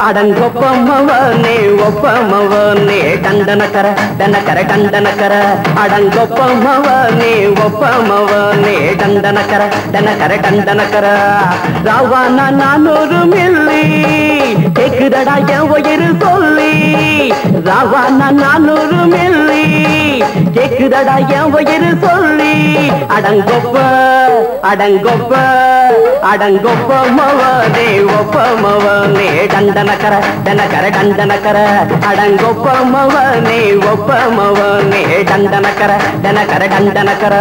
அடங்கொப்பமவனே ஒப்பமவனே டண்டனக்கர டனக்கர டண்டனக்கர அடங்கொப்பமவனே ஒப்பமவனே டண்டனக்கர டனக்கர டண்டனக்கர ராவானா 400 milli கேக்குதடா என் உயிர் சொல்லி ராவானா 400 milli கேக்குதடா என் உயிர் சொல்லி அடங்கொப்ப அடங்கொப்ப அடங்கொப்பமவனே ஒப்பமவனே டண்டனக்கர டனக்கர டண்டனக்கர அடங்கொப்பமவனே ஒப்பமவனே டண்டனக்கர டனக்கர டண்டனக்கர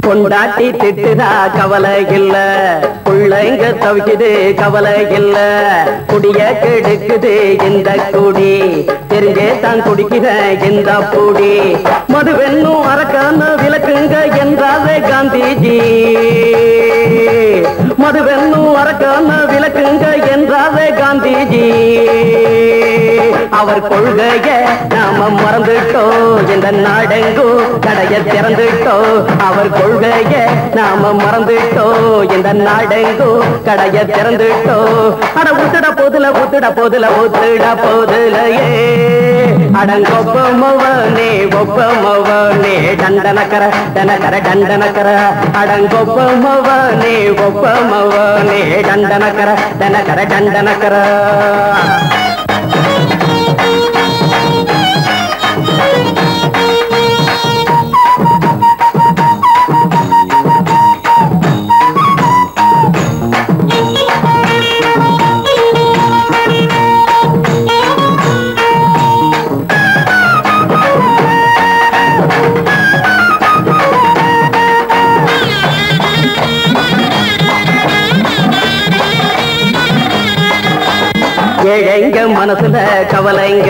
கொண்டாட்டி திட்டுதா கவலை இல்ல புள்ளைங்க தவிக்குது கவலை இல்ல குடிய கெடுக்குது இந்த குடி தெரிஞ்சே தான் குடிக்கிற இந்த பூடி மதுவென்னும் அரக்கான விளக்குங்க என்றாவே காந்திஜி மதுவென்னும் அரக்கான விளக்குங்க என்றாவே காந்திஜி அவர் கொள்கைய நாம மறந்துட்டோம் இந்த நாடெங்கோ கடைய திறந்துட்டோம் அவர் கொள்கைய நாம மறந்துட்டோம் இந்த நாடெங்கோ கடைய திறந்துட்டோம் அட ஊத்துட போதுல ஊத்துட போதுல ஊத்துட போதுலையே அடங்கொப்பமவனே ஒப்பமவனே டண்டனக்கர டனக்கர டண்டனக்கர அடங்கொப்பமவனே ஒப்பமவனே டண்டனக்கர டனக்கர டண்டனக்கர ஏழைங்க மனசுல கவலைங்க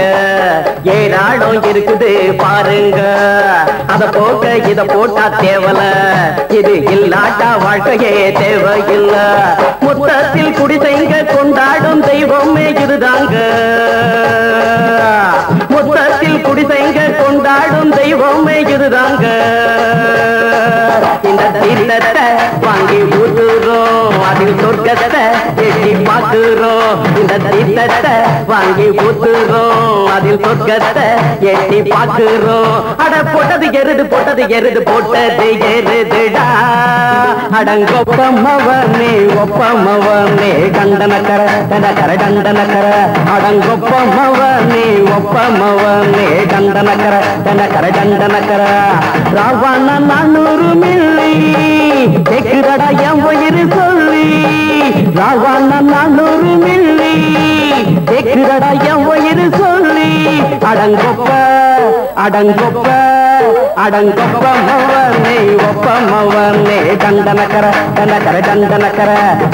ஏராளம் இருக்குது பாருங்க அத போக்க இத போட்டா தேவல இது இல்லாட்டா வாழ்க்கையே தேவையில்ல மொத்தத்தில் குடிசைங்க கொண்டாடும் தெய்வமே இதுதாங்க மொத்தத்தில் குடிசைங்க கொண்டாடும் தெய்வமே இதுதாங்க இந்த தீர்த்தத்தை வாங்கி ஊத்துறோம் அதில் சொர்க்கத்தை எட்டி பார்க்கிறோம் இந்த தீர்த்தத்தை வாங்கி ஊத்துறோம் அதில் சொர்க்கத்தை எட்டி பார்க்கிறோம் அட போட்டது எருது போட்டது எருதுடா அடங்கொப்பமவனே ஒப்பமவனே டண்டனக்கர டனக்கர டண்டனக்கர அடங்கொப்பமவனே ஒப்பமவனே டண்டனக்கர டனக்கர டண்டனக்கர ராவான 400 மில்லி கேக்குதடா என் உயிர் சொல்லி ராவான 400 மில்லி கேக்குதடா என் உயிர் சொல்லி அடங்கொப்ப அடங்கொப்ப அடங்கொப்பமவனே ஒப்பமவனே டண்டனக்கர டனக்கர டண்டனக்கர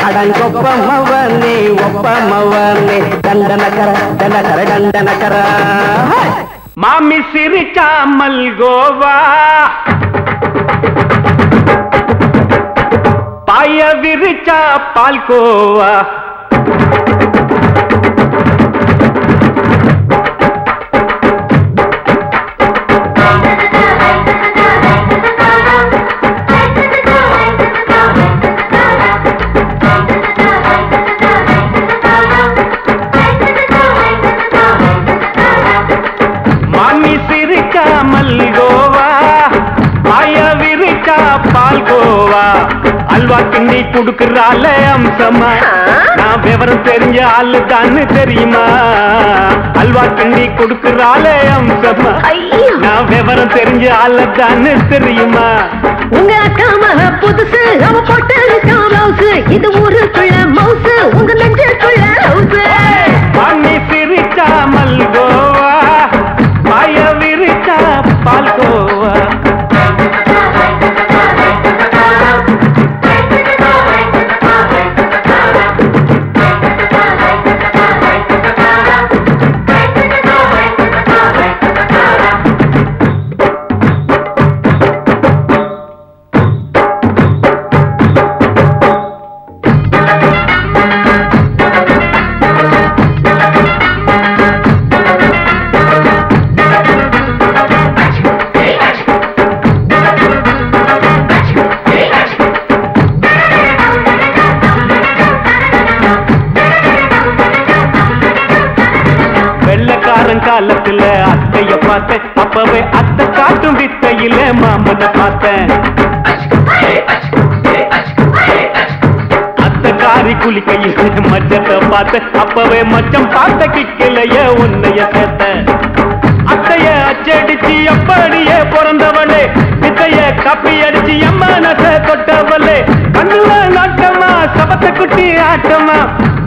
அடங்கொப்பமவனே ஒப்பமவனே டண்டனக்கர டனக்கர டண்டனக்கர மாமி சிரிச்சா மல்கோவா பாய விரிச்சா பால்கோவா மாமி சிரிச்சா மல்கோவா பாய விரிச்சா பால்கோவா அல்வா கிண்ணி குடுக்கறால அம்சமா நான் விவரம் தெரிஞ்ச ஆளு தான்னு தெரியுமா அல்வா கிண்ணி குடுக்கறால அம்சமா நான் விவரம் தெரிஞ்ச ஆளு தான்னு தெரியுமா உங்க அக்கா மக புதுசு அவ போட்டு மவுசு இது ஊருக்குள்ள மவுசு உங்க நெஞ்சுக்குள்ள ஹவுசு மாமி சிரிச்சா மல்கோவா பாய விரிச்சா பால்கோவா பார்த்தேன் அப்பவே அத்தை காட்டும் வித்தையில மாமனை பார்த்தேன் அத்தை காரி குளிக்கையில் மச்சத்தை பார்த்தேன் அப்பவே மச்சம் பார்த்த கிக்கலைய உன்னைய சேர்த்தேன் அத்தைய அச்சடிச்சு அப்படியே பிறந்தவளே வித்தைய கப்பி அடிச்சு எம்மனச தொட்டவளே கண்ணுல நாட்டமா சபத்தை குட்டி ஆட்டமா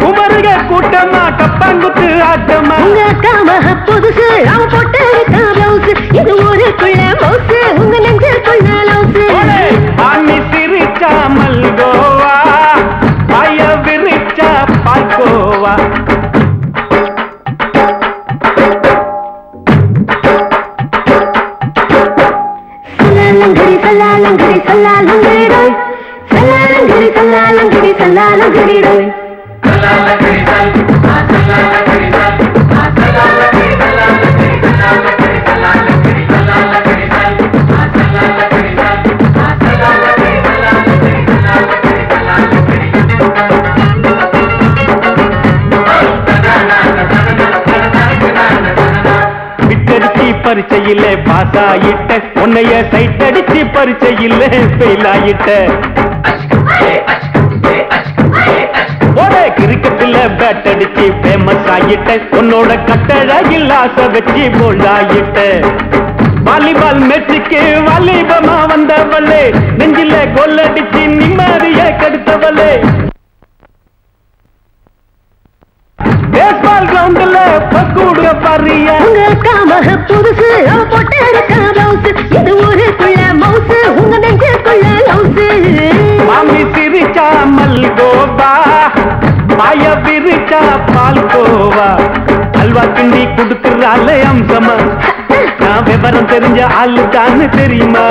குமருக கூட்டமா கப்பாங்குத்து ஆட்டமா உங்க அக்காம புதுசு அவன் போட்டு பிளவுஸ் இது ஊருக்குள்ள மவுசு உங்க நெஞ்சுக்குள்ள லவுசு பாணி சிரிச்சா மல்கோவா பாய விரிச்சா பாய்கோவா சல்லாலங்கடி சல்லாலங்கடி ரோய் சல்லாலங்கடி சல்லாலங்கடி சல்லாலங்கடி ரோய் சல்லாலங்கடி சல்லாலங்கடி சல்லாலங்கடி சல்லாலங்கடி சல்லாலங்கடி சல்லாலங்கடி சல்லாலங்கடி சல்லாலங்கடி விட்டடிச்சு பரிச்சையில பாஸ் ஆயிட்ட உன்னைய சைட் அடிச்சு பரிச்சையில ஃபெயில் ஆயிட்ட கிரிக்கெட்ல பேட் அடிச்சு ஃபேமஸ் ஆயிட்ட உன்னோட கட்டழகில் ஆசை வச்சு போல்ட் ஆயிட்ட வாலிபால் மேட்சுக்கு வாலிபமா வந்தவளே நெஞ்சில கோல் அடிச்சு நிம்மதிய கெடுத்தவளே பேஸ்பால் கிரவுண்ட்ல பக்கூடுக பாரியா உங்க காமக புதுசு அவ போட்டு பிளவுஸ் இது ஊருக்குள்ள மவுசு உங்க நெஞ்சுக்குள்ள லவுசு மாமி சிரிச்சா மல்கோவா பாய விரிச்சா பால்கோவா அல்வா கிண்டி குடுக்கறால அம்சமா நான் விவரம் தெரிஞ்ச ஆளு தான்னு தெரியுமா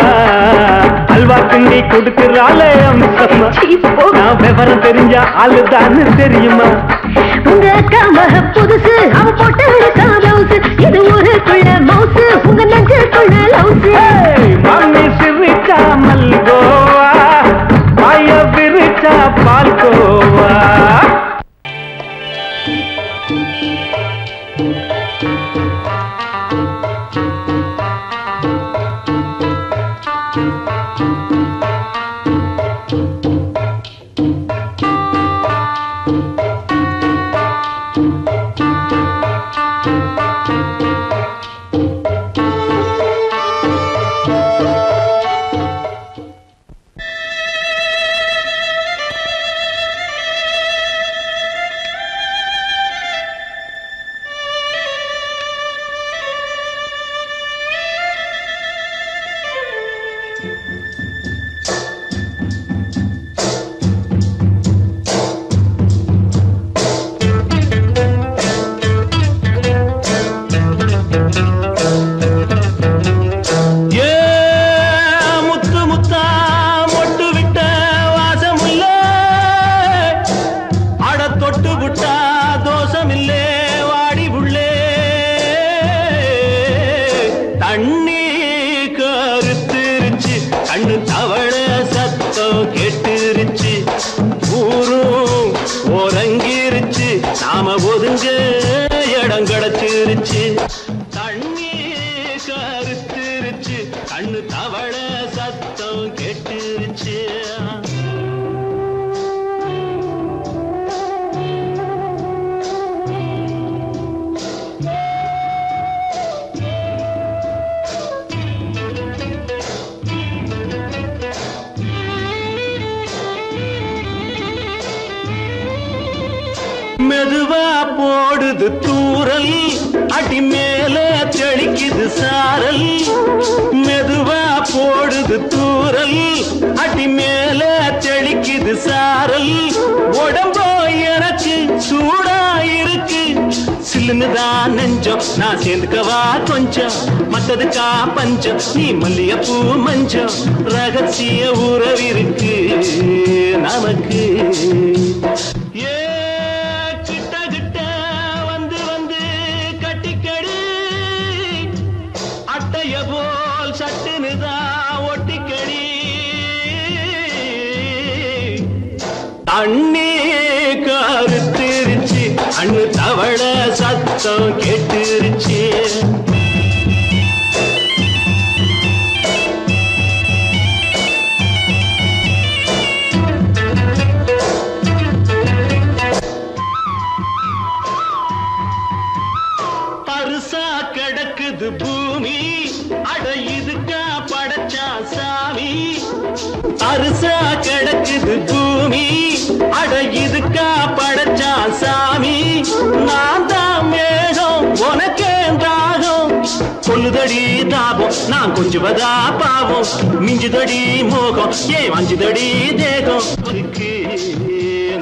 அல்வா கிண்டி குடுக்கறால அம்சமா நான் விவரம் தெரிஞ்ச ஆளு தான்னு தெரியுமா உங்க காமக புதுசு அவ போட்டு பிளவுஸ் இது ஊருக்குள்ள மவுசு உங்க நெஞ்சுக்குள்ள லவுசு மாமி சிரிச்சா மல்கோவா பாய விரிச்சா பால்கோவா மெதுவா போடுது தூரல் அடி மேல தெளிக்குது சாரல் மெதுவா போடுது தூரல் அடி மேல தெளிக்குது சாரல் உடம்போ எனக்கு சூடா இருக்கு சில்லுன்னுதான் நெஞ்சம் நான் சேர்ந்துக்கவா கொஞ்சம் மத்ததுக்கா பஞ்சம் நீ மல்லிகைப்பூ மஞ்சம் ரகசிய உறவிருக்கு நமக்கு போல் சட்டுனுதா ஒட்டிக்கடி தண்ணி கருத்திருச்சு அண்ணு தவள சத்தம் கேட்டுருச்சு தரிசா கிடக்குது பூமி அட இதுக்கா படைச்சா சாமி நான் தான் மேகம் உனக்கே தாகம் கொல்லுதடி தாபம் நான் கொஞ்சுவதா பாவம் மிஞ்சுதடி மோகம் ஏன் வஞ்சுதடி தேகம்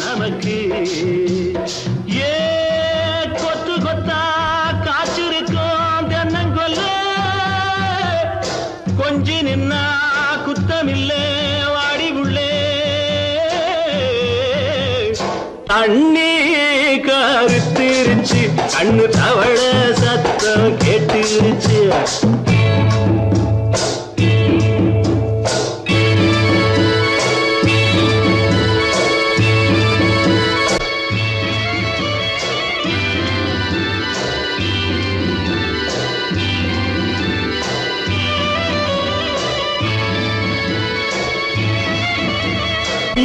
நமக்கு ஏ கொத்து கொத்தா காய்ச்சிருக்கோம் தென்னங்கொல்ல கொஞ்சி நின்னா குத்தமில்லே வாடி உள்ளே தண்ணி கருத்திருச்சு கண்ணு தவள சத்தம் கேட்டுருச்சு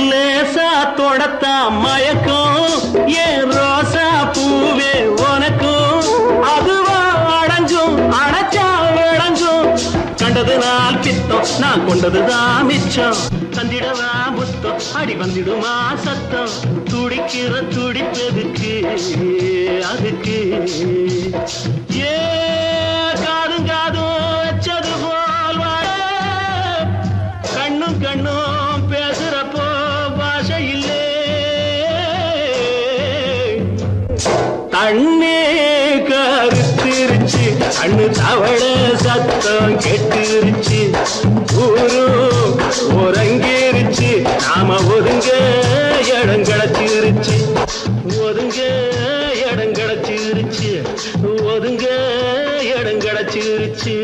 லேசா தொடத்தா மயக்கும் ஏன் ரோசா பூவே உனக்கும் அதுவா அடைஞ்சும் அடைச்சா விளங்கும் கண்டது நாள் பித்தம் நான் கொண்டதுதான் மிச்சம் தந்திடவா புத்தம் அடி வந்திடுமா சத்தம் துடிக்கிற துடிப்பதுக்கு அதுக்கு ஏ காதும் காதும் வச்சது போல் வாழ கண்ணும் கண்ணும் பேசுறப்போ பாஷை இல்லே தண்ணே கருத்திருச்சு கண்ணு தவள சத்தம் கெட்டுருச்சு ஊரும் உறங்கிருச்சு நாம ஒதுங்க இடம் கிடைச்சிருச்சு ஒதுங்க இடம் கிடைச்சிருச்சு ஒதுங்க இடம் கிடைச்சிருச்சு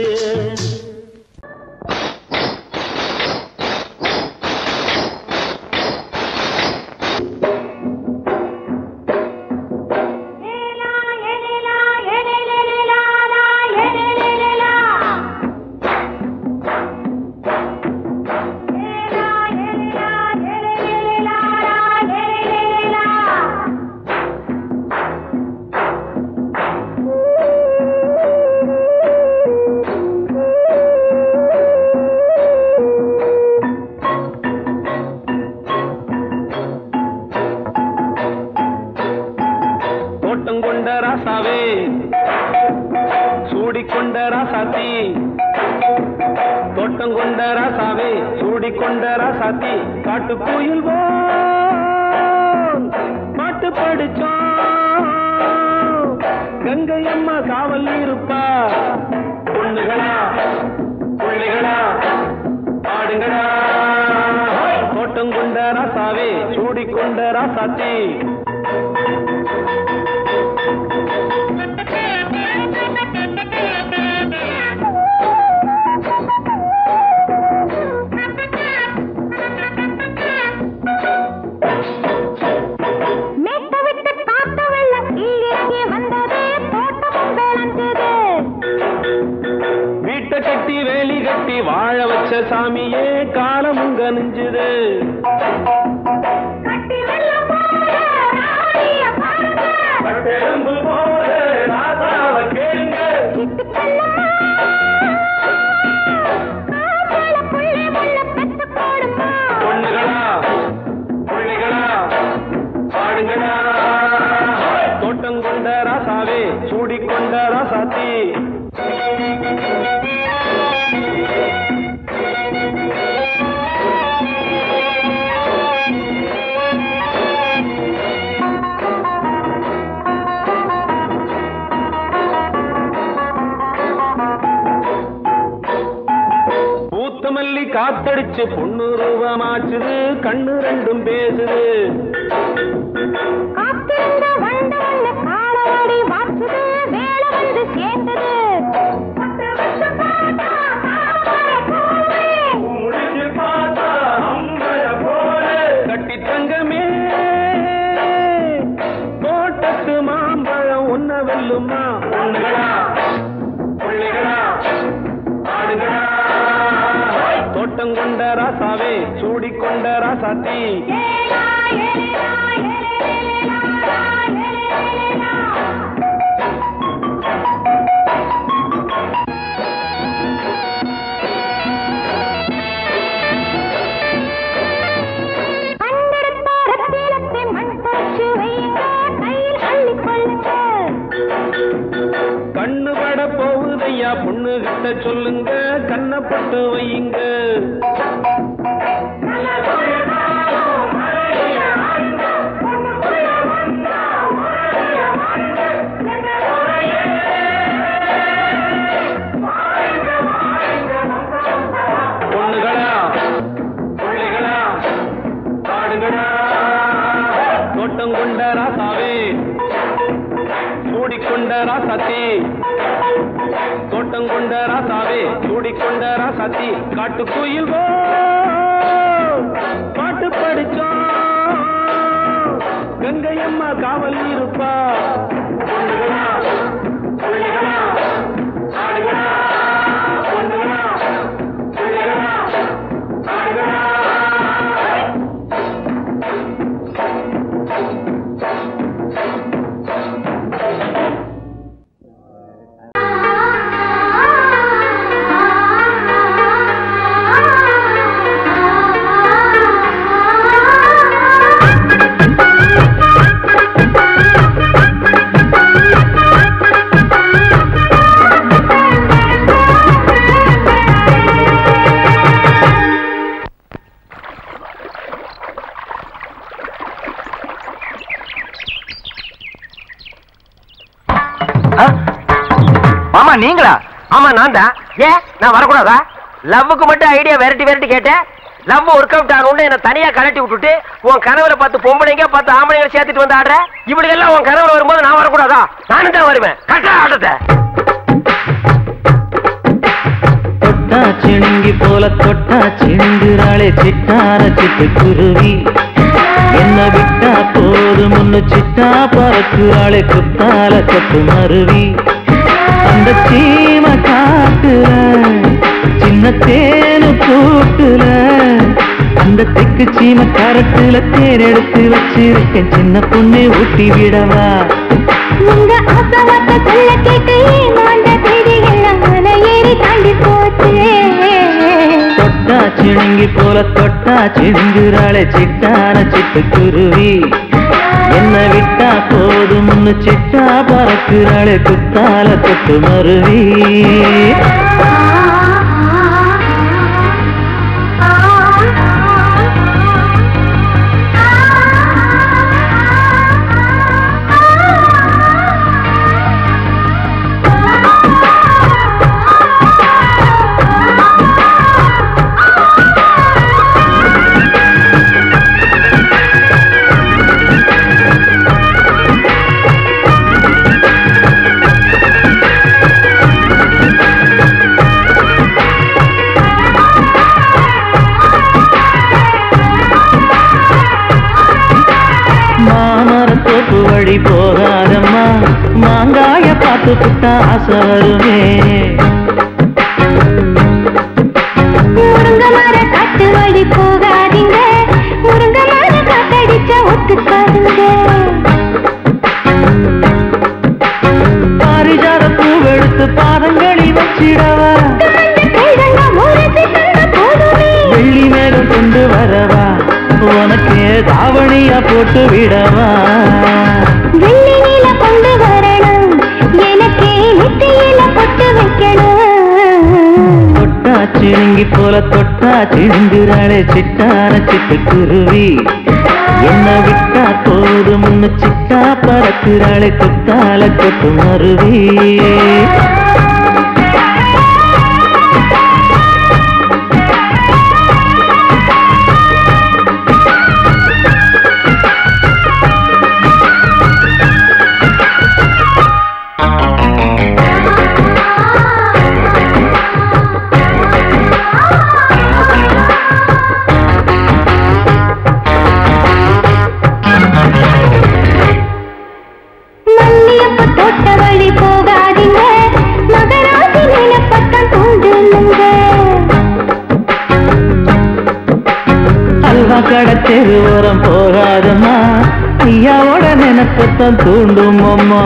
காத்தடிச்சு பொண்ணு ரூபமாச்சுது கண்ணு ரெண்டும் பேசுது கட்டி தங்கமே தோட்டத்து மாம்பழம் ஒன்ன வெல்லுமா பொண்ணுகளா பிள்ளைகளா ஆடுகளா தோட்டம் கொண்ட ராசாவே சூடிக்கொண்ட ராசாத்தி கட்ட சொல்லுங்க கண்ணப்பட்டு வையுங்க பொண்ணுகளா பிள்ளைகளா பாடுங்களா தோட்டம் கொண்ட ராசாவே சூடிக்கொண்ட ராசாத்தி தோட்டம் கொண்ட ராசாவே சூடிக்கொண்ட ராசாத்தி காட்டுக்குயில் பாட்டு படிச்சோம் கங்கையம்மா காவல் இருப்பா பொண்ணுகளா பிள்ளைகளா பாடுங்களா பொண்ணுகளா பிள்ளைகளா பாடுங்களா மாமா நீங்களா? ஆமா நான் தான். ஏன் நான் வரக்கூடாதா? லவ்வுக்கு மட்டும் ஐடியா விரட்டி விரட்டி கேட்டேன். லவ் ஒர்க் அவுட் ஆகணும்னு என்ன தனியா கலட்டி விட்டுட்டு உன் கனவுல 10 பொம்பளைங்க 10 ஆம்பளைங்களை சேர்த்துட்டு வந்து ஆடுற. இப்படி எல்லாம் உன் கனவுல வரும்போது நான் வரக்கூடாதா? நானும் தான் வருவேன். கரெக்டா ஆடுறத தொட்டா சிணுங்கி போல தொட்டா சிணுங்குறாளே சிட்டார சிட்டு குருவி என்ன விட்டா போதும் முன்னு சிட்டா பறக்குறாளே குத்தால கொத்து மருவி அந்த சீம காட்டுல சின்ன தேனு கூட்டுல அந்த தெக்கு சீம கரட்டுல தேர் எடுத்து வச்சிருக்கேன் சின்ன பொண்ணு ஊட்டி விடவா உங்க ஆசவாத்த சொல்ல கேட்டு ஏமாந்த தேடி எல்லாம் மன ஏறி தாண்டி போச்சு தொட்டா சிணுங்கி போல தொட்டா சிணுங்குறாளே சிட்டான சிட்டு குருவி என்ன விட்டா போதும் முன்னு சிட்டா பறக்குறாளே குத்தால கொத்து மருவி வழி போகாதம்மா மாங்காய பார்த்து புட்டா ஆசை வருமே முருங்க மர காட்டு வழி போகாதீங்க முருங்க மர காத்தடிச்ச ஒத்துக்காதுங்க பாரிஜாத பூவெடுத்து பாதங்களில் வச்சிடவா வெள்ளி மேகம் கொண்டு வரவா உனக்கு தாவணியா போட்டு விடவா வெள்ளி நீல கொண்டு வரணும் எனக்கே நெத்தியில பொட்டு வைக்கணும் தொட்டா சிணுங்கி போல தொட்டா சிணுங்குறாளே சிட்டான சிட்டு குருவி என்ன விட்டா போதும் முன்னு சிட்டா பறக்குறாளே குத்தால கொத்து மருவி கடத்தெரு ஓரம் போகாதம்மா ஐயாவோட நினைப்பத்தான் தூண்டும் அம்மா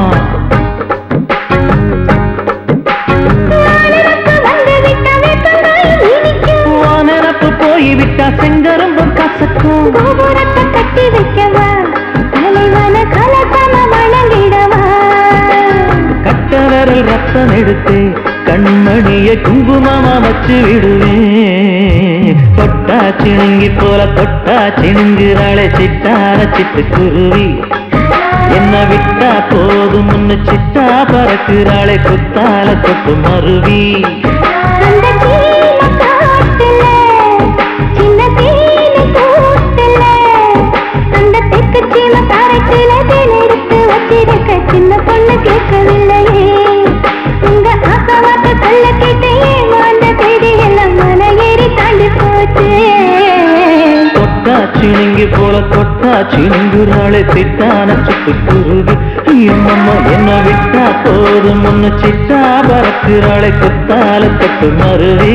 நினப்பு போய்விட்டா செங்கரும்பு கசக்கும் கட்டி வைக்கவா தலைவன கலக்கம வணங்கிடவா கட்ட விரல் ரத்தம் எடுத்து கண்மணி மணிய குங்குமமா வச்சு விடுவேன். தொட்டா சிணுங்கி போல தொட்டா சிணுங்குறாளே சிட்டார சிட்டுக்குருவி. என்ன விட்டா போதும் முன்னு சிட்டா பறக்குறாளே குத்தால தொட்டு மருவி. சின்ன பொண்ணு கேட்கவில்லையே உங்க ஆசவாட்ட சொல்ல கேட்டேன். அந்த தேதி எல்லாம் மன ஏறி தாண்டி போச்சு. தொட்டா சிணுங்கி போல தொட்டா சிணுங்குறாளே சிட்டான சிட்டுக்குருவி. அம்மம்மா என்ன விட்டா போதும் முன்னு சிட்டா பறக்குறாளே குத்தால தொட்டு மருவி.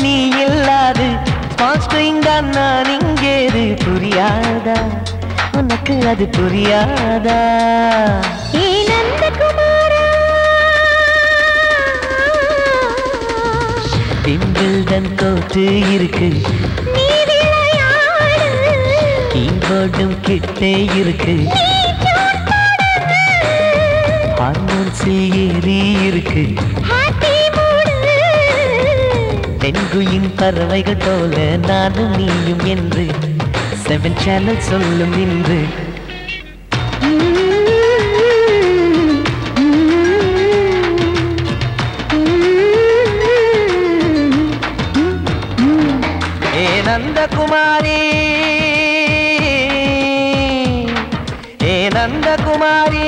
நீ இல்லாது நான் இங்கேது புரியாதா உனக்கு அது புரியாதா? பிம்பிள்டன் கோட்டு இருக்கு கீபோர்டும் கிட்டே இருக்கு ஹார்மோன்ஸில் ஏறி இருக்கு தென்குயின் பறவைகள் போல நானும் நீயும் என்று 7 சேனல் சொல்லும் இன்று ஏ நந்தகுமாரி ஏ நந்தகுமாரி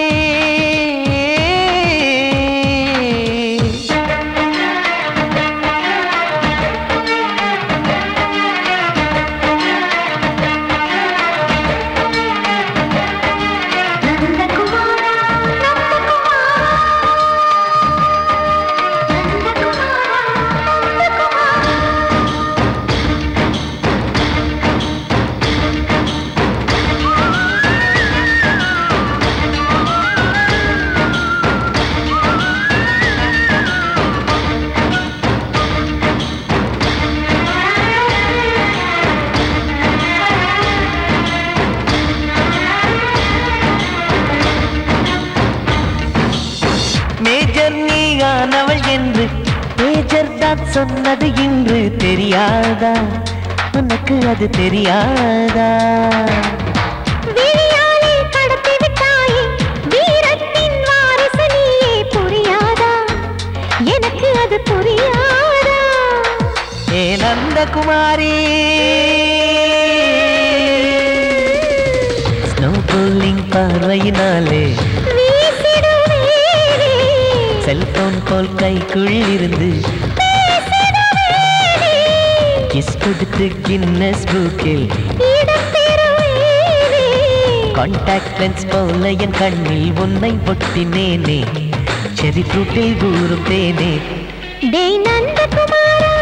சொன்னது இன்று தெரியாதா உனக்கு அது தெரியாதா? விழியாலே கடத்தி விட்டாயே வீரத்தின் வாரிசு நீயே புரியாதா எனக்கு அது புரியாதா? ஏ நந்தகுமாரி ஸ்னோ போலிங் பார்வையினாலே வீசிடுவேனே செல்போன் போல் கைக்குள் இருந்து கிஸ் கொடுத்து கின்னஸ் புக்கில் கான்டாக்ட் லென்ஸ் போல என் கண்ணில் உன்னை ஒட்டினேனே செரி ஃப்ரூட்டில் ஊறும் தேனே டேய் நந்தகுமாரா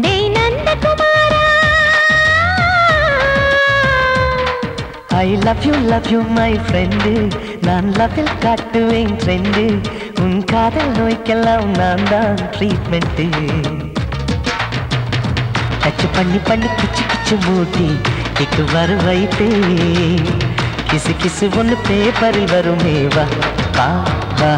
டேய் நந்தகுமாரா I love you my friend நான் லவ்வில் காட்டுவேன் ட்ரெண்டு உன் காதல் நோய்க்கெல்லாம் நான் தான் ட்ரீட்மெண்ட் டச் பண்ணி பண்ணி கிச்சு கிச்சு மூட்டி கிக்கு வர வைத்தே கிசு கிசு ஒன்று பேப்பரில் வருமே வா வா வா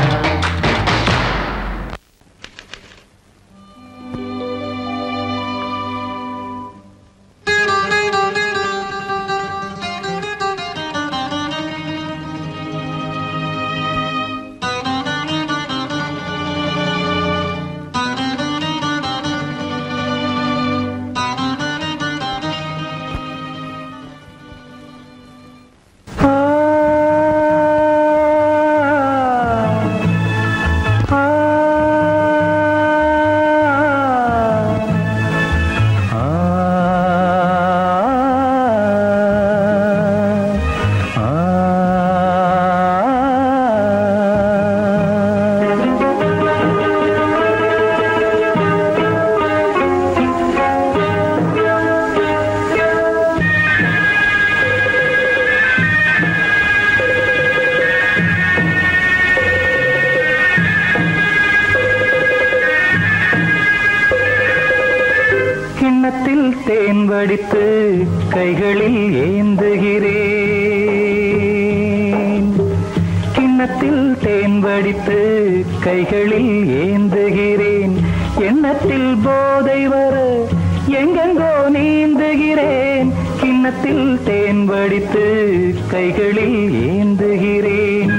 தேன் வடித்து கைகளில் ஏந்துகிறேன் கிண்ணத்தில் தேன் வடித்து கைகளில் ஏந்துகிறேன் எண்ணத்தில் போதை வர எங்கெங்கோ நீந்துகிறேன் கிண்ணத்தில் தேன் வடித்து கைகளில் ஏந்துகிறேன்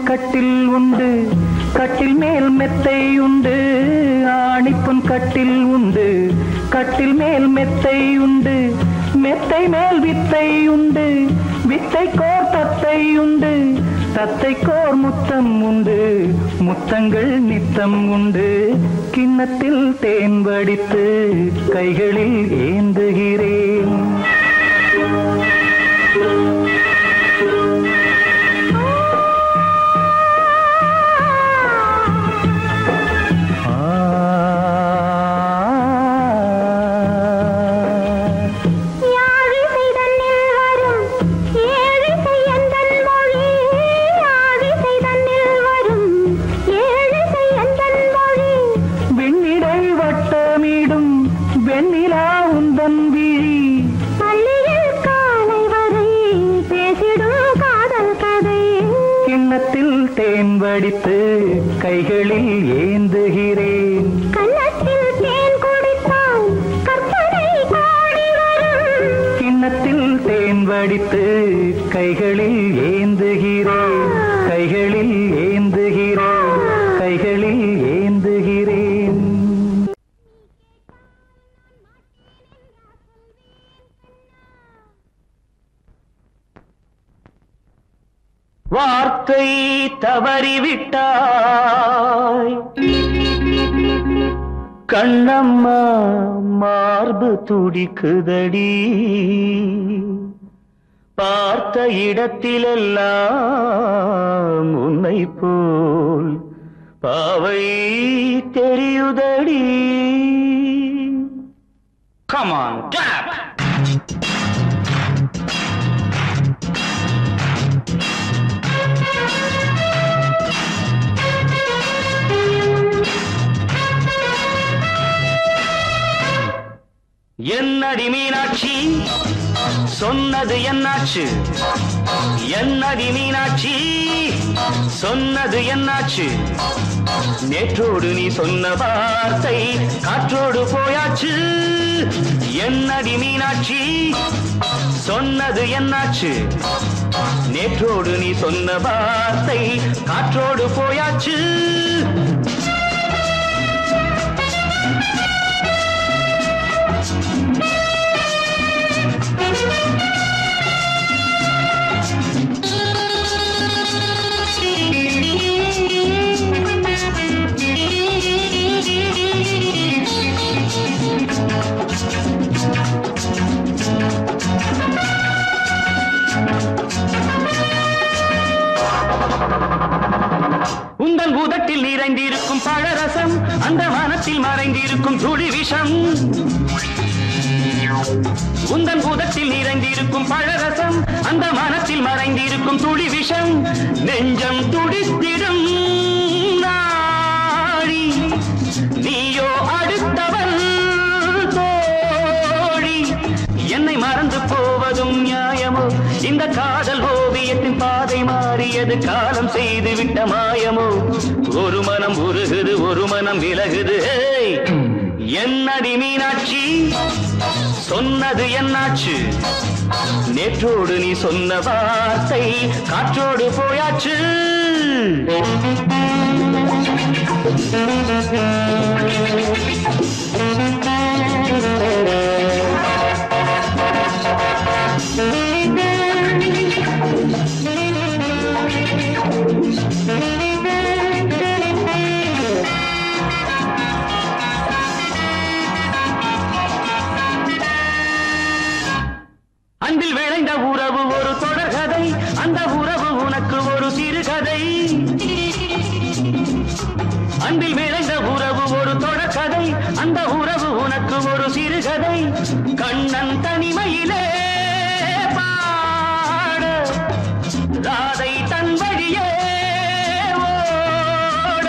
கட்டில் உண்டு கட்டில் மேல் மெத்தை உண்டு ஆணிப்பொன் கட்டில் உண்டு கட்டில் மேல் மெத்தை உண்டு மெத்தை மேல் வித்தை உண்டு வித்தை கோர் தத்தை உண்டு தத்தை கோர் முத்தம் உண்டு முத்தங்கள் நித்தம் உண்டு கிண்ணத்தில் தேன் வடித்து கைகளில் ஏந்துகிறேன் தேன் வடித்து கைகளில் ஏந்துகிறேன் கன்னத்தில் தேன் குடித்தால் கற்பனை கோடி வரும் கிண்ணத்தில் தேன் வடித்து கைகளில் ஏந்துகிறேன் கைகளில் ஏந்துகிறேன் கைகளில் வார்த்தை தவறிவிட்டாய் கண்ணம்மா மார்பு துடிக்குதடி பார்த்த இடத்திலெல்லாம் உன்னை போல் பாவை தெரியுதடி. Come on, clap! என்னடி மீனாட்சி சொன்னது என்னாச்சு? என்னடி மீனாட்சி சொன்னது என்னாச்சு? நேற்றோடு நீ சொன்ன வார்த்தை காற்றோடு போயாச்சு. என்னடி மீனாட்சி சொன்னது என்னாச்சு? நேற்றோடு நீ சொன்ன வார்த்தை காற்றோடு போயாச்சு. உந்தன் பூதத்தில் நிறைந்திருக்கும் பழரசம் அந்த வானத்தில் மறைந்திருக்கும் துளி விஷம். உந்தன் பூதத்தில் நிறைந்திருக்கும் பழரசம் அந்த வானத்தில் மறைந்திருக்கும் துளி விஷம். நெஞ்சம் துடித்திடும் நாடி நீயோ அடுத்தவன் தோழி. என்னை மறந்து போவதும் நியாயமோ? இந்த காதல் ஓவியத்தின் பாதை மாறியது காலம் செய்து விட்ட மாயமோ? ஒரு மனம் உருகுது ஒரு மனம் விலகுது. என்னடி மீனாட்சி சொன்னது என்னாச்சு? நேற்றோடு நீ சொன்ன வார்த்தை காற்றோடு போயாச்சு. அன்பில் விளைந்த உறவு ஒரு தொடர்கதை, அந்த உறவு உனக்கு ஒரு சிறுகதை. அன்பில் விளைந்த உறவு ஒரு தொடர்கதை, அந்த உறவு உனக்கு ஒரு சிறுகதை. கண்ணன் தனிமையிலே பாட ராதை தன் வழியே ஓட.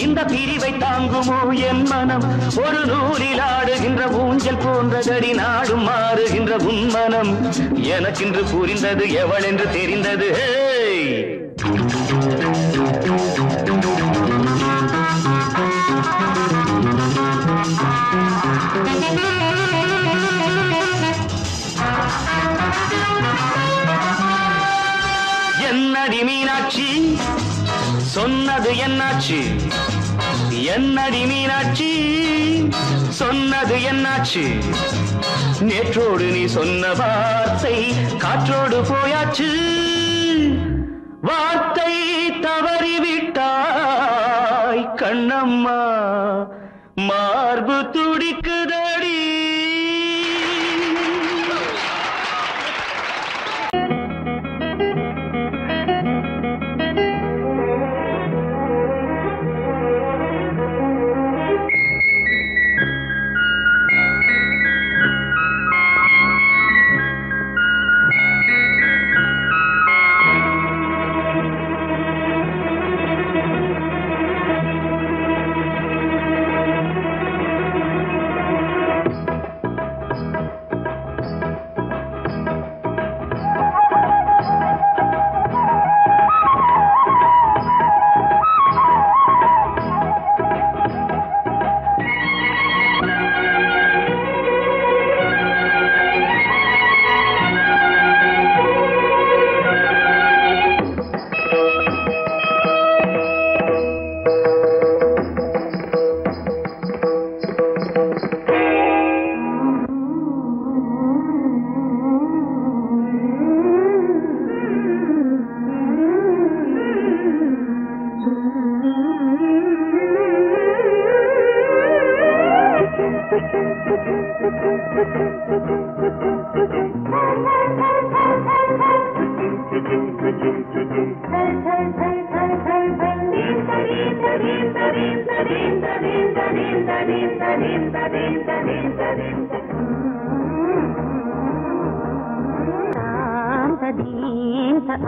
இந்த பிரிவை தாங்குமோ என் மனம்? ஒரு நூலில் ஆடுகின்ற ஊஞ்சல் போன்றதடி நாடும் மாறுகின்ற உன்மனம். எனக்கென்று புரிந்தது எவள் என்று தெரிந்தது. என்னடி மீனாட்சி சொன்னது என்னாச்சு? என்னடி மீனாட்சி சொன்னது என்னாச்சு? நேற்றோடு நீ சொன்ன வார்த்தை காற்றோடு போயாச்சு. வார்த்தை தவறிவிட்டாய் கண்ணம்மா மார்பு துடிக்குதடி.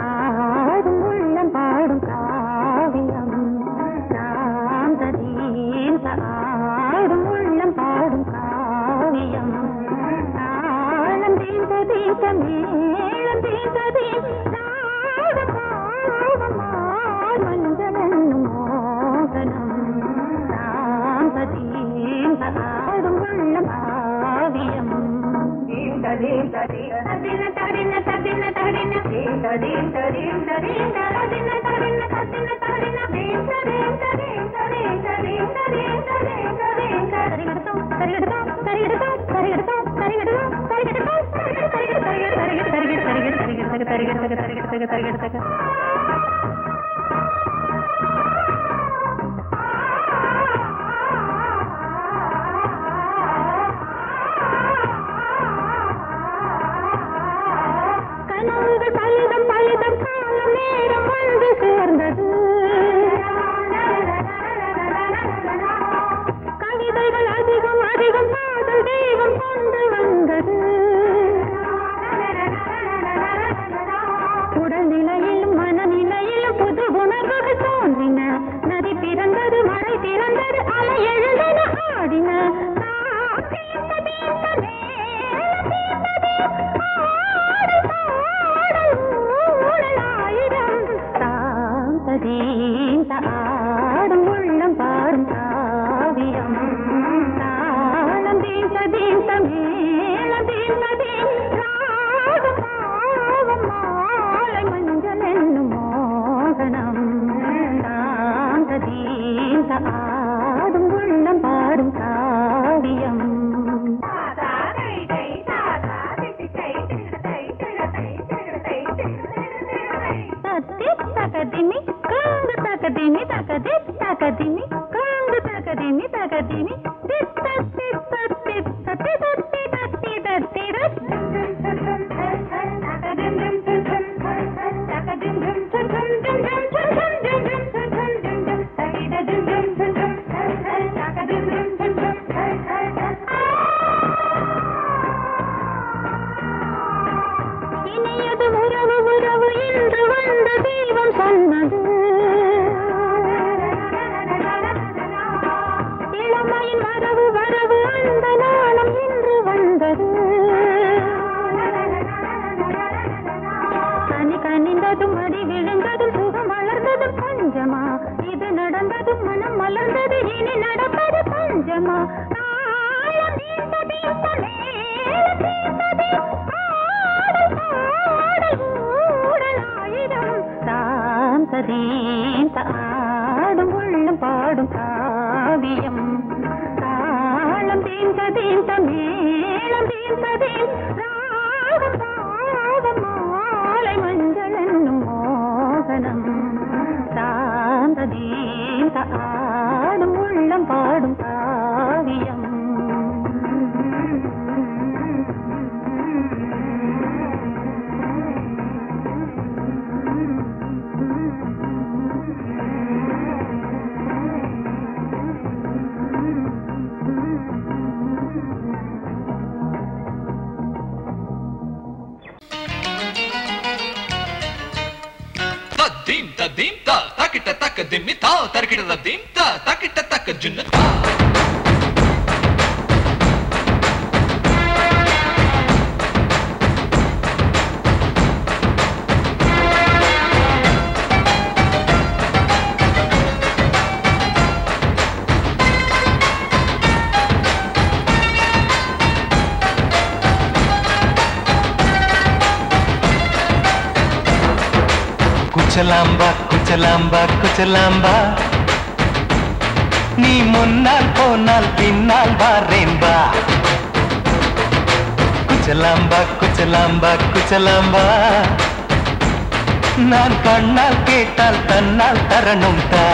ஆடும் உள்ளம் பாடும் காவியம் ஆடும் உள்ளம் பாடும் காவியம் தாளம் தீந்த தீந்த மேளம் தீந்த தீந்த மஞ்சளும் மோகனம் தாம்பதீந்த ஆடும் உள்ளம் காவியம் கவிதைகள் அதிகம் அதிகம் பாடல் தெய்வம் கொண்டு வந்தது உடல்நிலையிலும் மனநிலையிலும் புது உணர்வுகள் தோன்றின நதி பிறந்தது மழை பிறந்தது அலை எழுந்தன ஆடின ஆடும் உள்ளம் பாடும் காவியம் தாளம் தீந்த தீந்த மேளம் தீந்த தீந்த மாலை மஞ்சள் என்னும் மோகனம் தாந்த தீந்த ஆடும் உள்ளம் பாடும் காவியம் தகதிமி காங்கு தகதிமி தகதி தகதிமி காங்கு தகதிமி தகதிமி தித்த தித்த தித்த தித்தி தத்தி தத்தி இனியது உறவு உறவு என்று வந்த தெய்வம் சொன்னது இளமையின் வரவு வரவு அந்த நாளம் இன்று வந்தது கனி கனிந்ததும் அடி விழுந்ததும் சுகம் வளர்ந்ததும் பஞ்சமா இது நடந்ததும் மனம் மலர்ந்தது இனி நடப்பது பஞ்சமா ஆடும் உள்ளம் பாடும் காவியம் தாளம் தீந்த தீந்த மேளம் தீந்த தீந்த மாலை மஞ்சள் என்னும் மோகனம் தாந்த தீந்த ஆடும் உள்ளம் பாடும் காவியம் dim ta takita tak dim ta tarkita dim ta takita tak junna குச்சலாம்பா குச்சலாம்பா குச்சலாம்பா நீ முன்னால் போனால் பின்னால் வாரேன்பா குச்சலாம்பா குச்சலாம்பா குச்சலாம்பா நான் கண்ணால் கேட்டால் தன்னால் தரணும் தா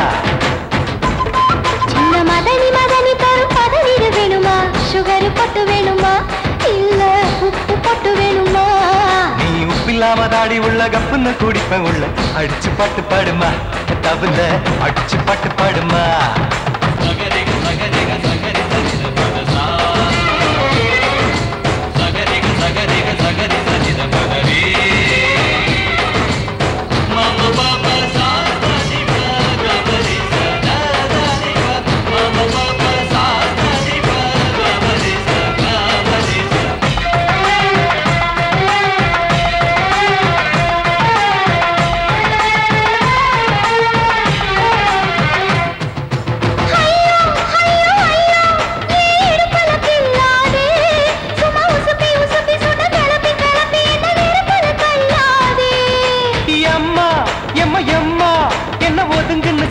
சின்ன மதனி மதனி தரும் பதனீர் வேணுமா சுகர் பட்டு வேணுமா இல்ல உப்பு போட்டு வேணுமா? நீ உப்பில்லாம தாடி உள்ள கப்புன்னு குடிப்பேன் உள்ள அடிச்சு பாட்டு பாடுமா தவிர அடிச்சு பாட்டு பாடுமா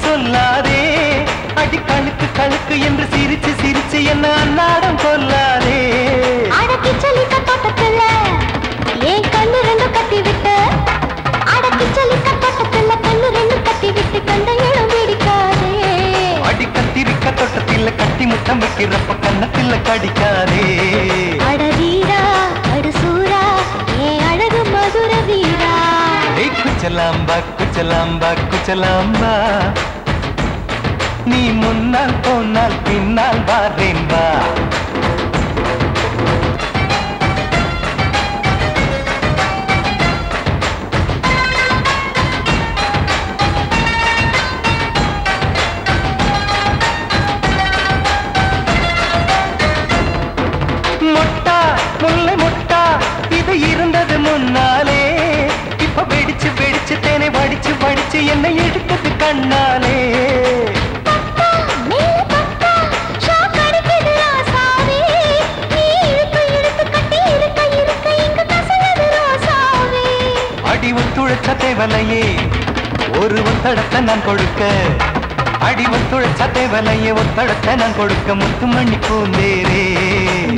சொல்லாதே அடி கழுக்கு கழுக்கு என்று சிரிச்சு சிரிச்சு என்ன அன்னாடம் கொல்லாதே அடக்கி சொல்லிக்க தோட்டத்துல ஏன் கண்ணு ரெண்டு கட்டி விட்டு அடக்கி சொல்லிக்க தோட்டத்துல கண்ணு ரெண்டு கட்டி விட்டு கண்ட இடம் பிடிக்காதே அடி கத்திரிக்க தோட்டத்தில் கட்டி முத்தம் வைக்கிறப்ப கண்ணத்தில் கடிக்காதே அட வீரா அடு சூரா ஏன் அழகு மதுர வீரா குச்சலாம்பா குச்சலாம்பா குச்சலாம்பா நீ முன்னால் போனால் பின்னால் வாரேன் வா முட்டா முல்லை முட்டா இது இருந்தது முன்னாலே இப்ப வெடிச்சு வெடிச்சு தேனை வடிச்சு வடிச்சு என்னை எடுத்தது கண்ணாலே அடி ஒத்துழைச்ச தேவலையே ஒரு ஒத்தடத்தை நான் கொடுக்க அடி ஒத்துழைச்ச தேவலையே ஒத்தடத்தை நான் கொடுக்க முத்துமணி பூந்தேரே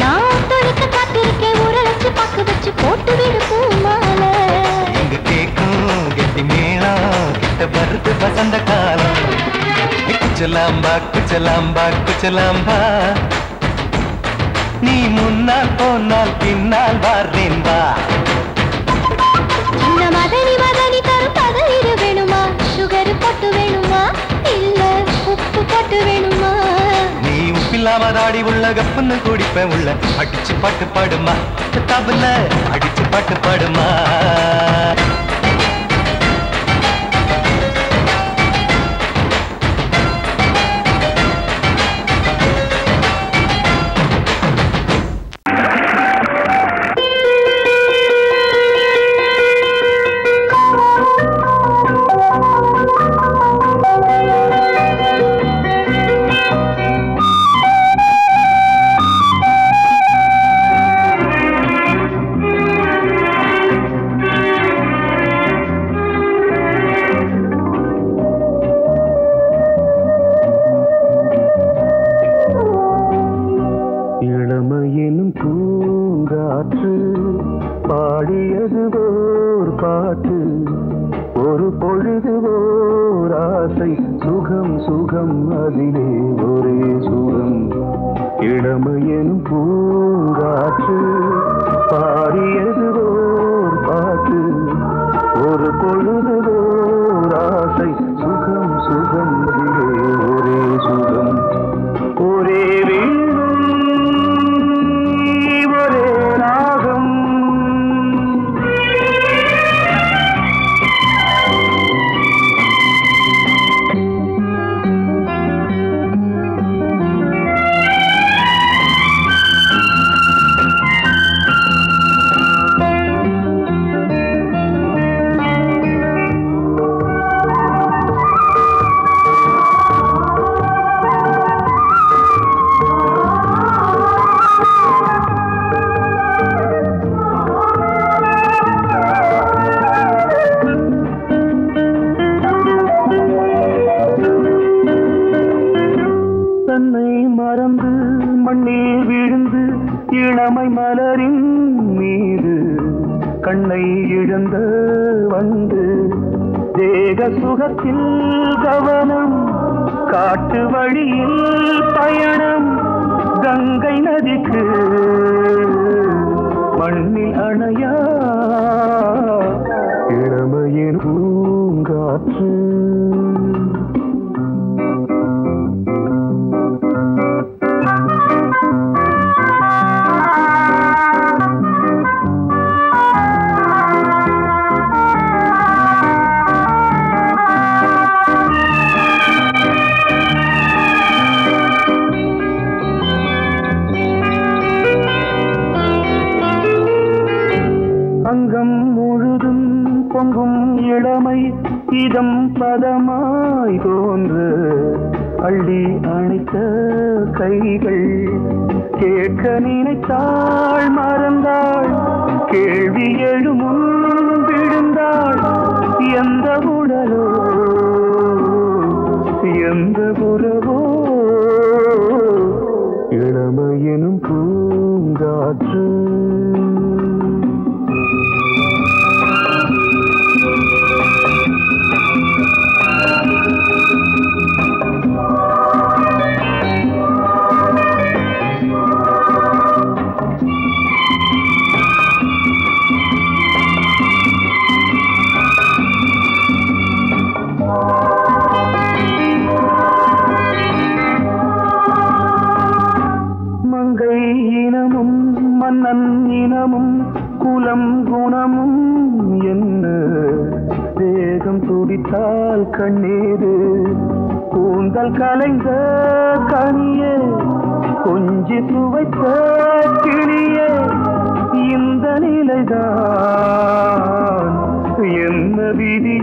நான் தொழிக்க காத்திருக்கேன் உரளைச்சு பக்கு வச்சு போட்டு விடு பூமாலை எங்க கேக்கும் கெட்டி மேளம் கிட்ட வருது வசந்த காலம் குச்சலாம்பா குச்சலாம்பா குச்சலாம்பா நீ முன்னால் போனால் பின்னால் வாரேன் வா இந்த மதனி மதனி தரும் பதனிடு வேணுமா சுகர் போட்டு வேணுமா இல்ல உப்பு போட்டு வேணுமா நீ உப்பில்லாம தாடி உள்ள கப்புன்னு குடிப்பேன் உள்ள அடிச்சு பாட்டு பாடுமா தபுல அடிச்சு பாட்டு பாடுமா சுகத்தில் கவனம் காட்டு வழியில் பயணம் கங்கை நதிக்கு மண்ணில் அணையா இளமையின் பூங்காற்று அங்கம் முழுதும் பொங்கும் இளமை இதம் பதமாய் தோன்று அள்ளி அணைத்த கைகள் கேட்க நினைத்தாள் மறந்தாள் கேள்வி எழுமுன் விழுந்தாள் எந்த உடலோ எந்த உறவோ இளமையெனும் பூங்காற்று மங்கை இனமும் மன்னன் இனமும் குலம் குணமும் என்ன தேகம் துடித்தால் கண்ணீரு கூந்தல் கலைந்த கனியே கொஞ்சி சுவைத்த கிளியே இந்த நிலைதான் என்ன விதி